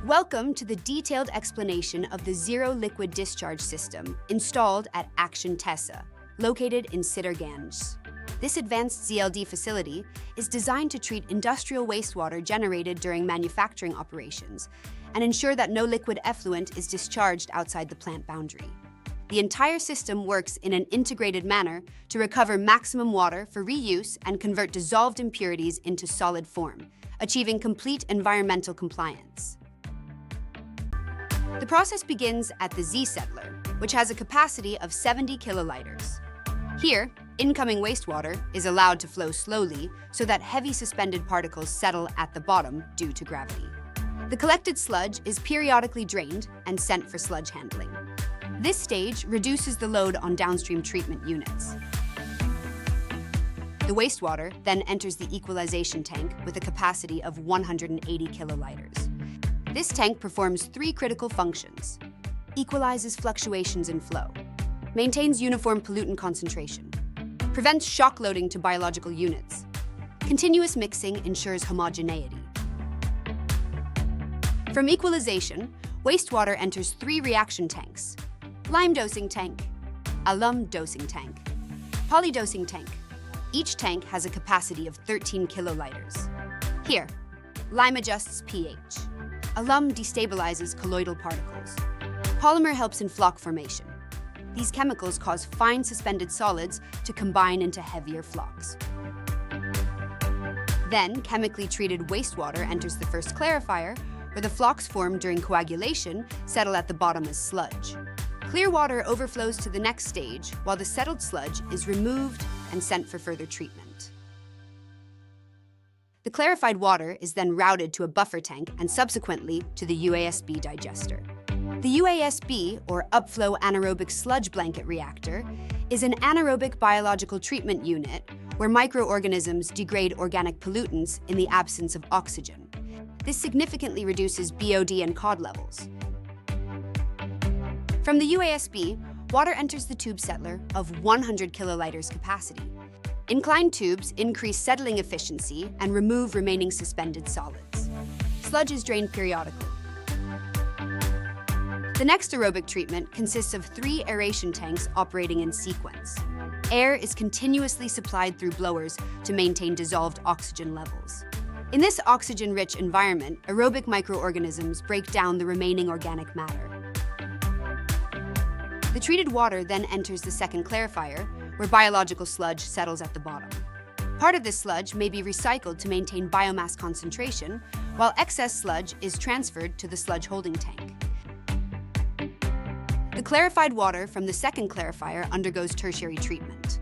Welcome to the detailed explanation of the Zero Liquid Discharge System installed at Action Tesa, located in Sitterganj. This advanced ZLD facility is designed to treat industrial wastewater generated during manufacturing operations and ensure that no liquid effluent is discharged outside the plant boundary. The entire system works in an integrated manner to recover maximum water for reuse and convert dissolved impurities into solid form, achieving complete environmental compliance. The process begins at the Z settler, which has a capacity of 70 kiloliters. Here, incoming wastewater is allowed to flow slowly so that heavy suspended particles settle at the bottom due to gravity. The collected sludge is periodically drained and sent for sludge handling. This stage reduces the load on downstream treatment units. The wastewater then enters the equalization tank with a capacity of 180 kiloliters. This tank performs three critical functions: equalizes fluctuations in flow, maintains uniform pollutant concentration, prevents shock loading to biological units. Continuous mixing ensures homogeneity. From equalization, wastewater enters three reaction tanks: lime dosing tank, alum dosing tank, polydosing tank. Each tank has a capacity of 13 kiloliters. Here, lime adjusts pH. Alum destabilizes colloidal particles. Polymer helps in flock formation. These chemicals cause fine suspended solids to combine into heavier flocks. Then, chemically treated wastewater enters the first clarifier, where the flocks formed during coagulation settle at the bottom as sludge. Clear water overflows to the next stage, while the settled sludge is removed and sent for further treatment. The clarified water is then routed to a buffer tank and subsequently to the UASB digester. The UASB, or Upflow Anaerobic Sludge Blanket Reactor, is an anaerobic biological treatment unit where microorganisms degrade organic pollutants in the absence of oxygen. This significantly reduces BOD and COD levels. From the UASB, water enters the tube settler of 100 kiloliters capacity. Inclined tubes increase settling efficiency and remove remaining suspended solids. Sludge is drained periodically. The next aerobic treatment consists of three aeration tanks operating in sequence. Air is continuously supplied through blowers to maintain dissolved oxygen levels. In this oxygen-rich environment, aerobic microorganisms break down the remaining organic matter. The treated water then enters the second clarifier, where biological sludge settles at the bottom. Part of this sludge may be recycled to maintain biomass concentration, while excess sludge is transferred to the sludge holding tank. The clarified water from the second clarifier undergoes tertiary treatment.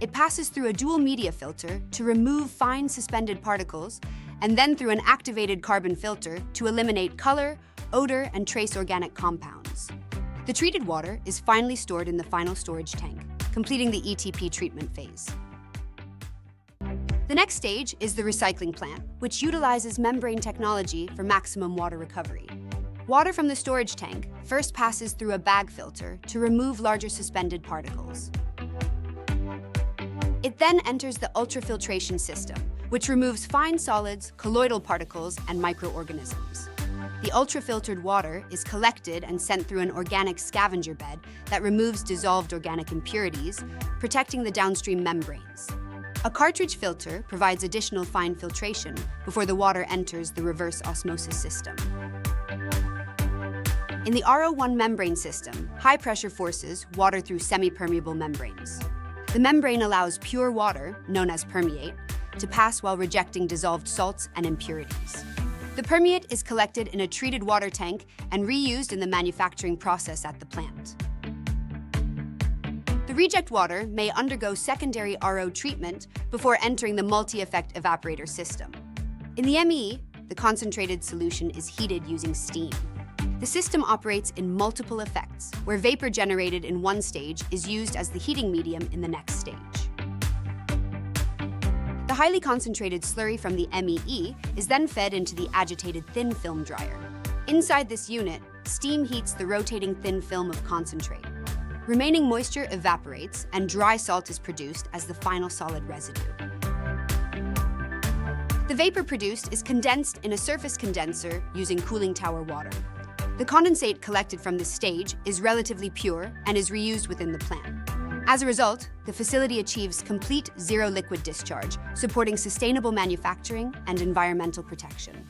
It passes through a dual media filter to remove fine suspended particles, and then through an activated carbon filter to eliminate color, odor, and trace organic compounds. The treated water is finally stored in the final storage tank, completing the ETP treatment phase. The next stage is the recycling plant, which utilizes membrane technology for maximum water recovery. Water from the storage tank first passes through a bag filter to remove larger suspended particles. It then enters the ultrafiltration system, which removes fine solids, colloidal particles, and microorganisms. The ultrafiltered water is collected and sent through an organic scavenger bed that removes dissolved organic impurities, protecting the downstream membranes. A cartridge filter provides additional fine filtration before the water enters the reverse osmosis system. In the RO1 membrane system, high pressure forces water through semi-permeable membranes. The membrane allows pure water, known as permeate, to pass while rejecting dissolved salts and impurities. The permeate is collected in a treated water tank and reused in the manufacturing process at the plant. The reject water may undergo secondary RO treatment before entering the multi-effect evaporator system. In the ME, the concentrated solution is heated using steam. The system operates in multiple effects, where vapor generated in one stage is used as the heating medium in the next stage. The highly concentrated slurry from the MEE is then fed into the agitated thin film dryer. Inside this unit, steam heats the rotating thin film of concentrate. Remaining moisture evaporates and dry salt is produced as the final solid residue. The vapor produced is condensed in a surface condenser using cooling tower water. The condensate collected from this stage is relatively pure and is reused within the plant. As a result, the facility achieves complete zero liquid discharge, supporting sustainable manufacturing and environmental protection.